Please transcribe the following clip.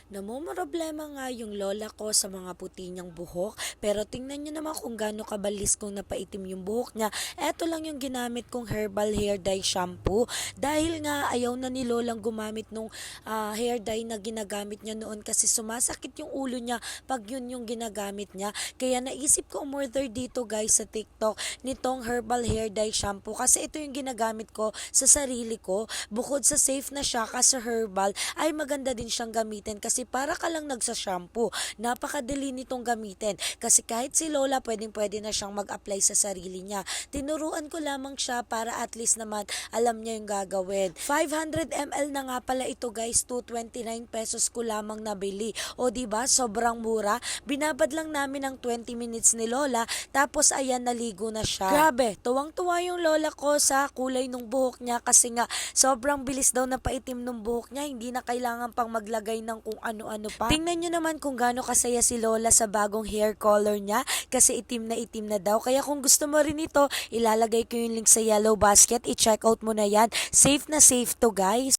Namomroblema nga yung lola ko sa mga puti niyang buhok, pero tingnan niyo naman kung gaano kabalis kung napaitim yung buhok niya. Eto lang yung ginamit kong herbal hair dye shampoo. Dahil nga ayaw na ni lolang gumamit nung hair dye na ginagamit niya noon kasi sumasakit yung ulo niya pag yun yung ginagamit niya. Kaya naisip ko umorder dito guys sa TikTok nitong herbal hair dye shampoo kasi ito yung ginagamit ko sa sarili ko. Bukod sa safe na siya kasi herbal, ay maganda din siyang gamitin kasi para ka lang nagsa-shampoo. Napakadali nitong gamitin kasi kahit si Lola pwedeng-pwede na siyang mag-apply sa sarili niya. Tinuruan ko lamang siya para at least naman alam niya yung gagawin. 500 ml na nga pala ito guys, 229 pesos ko lamang nabili. O di ba sobrang mura. Binabad lang namin ng 20 minutes ni Lola tapos ayan naligo na siya. Grabe, tuwang-tuwa yung lola ko sa kulay ng buhok niya kasi nga sobrang bilis daw na paitim ng buhok niya, hindi na kailangan pang maglagay ng kung ano-ano pa. Tingnan nyo naman kung gaano kasaya si Lola sa bagong hair color niya kasi itim na daw. Kaya kung gusto mo rin ito, ilalagay ko yung link sa yellow basket, i-check out mo na yan. Safe na safe to guys.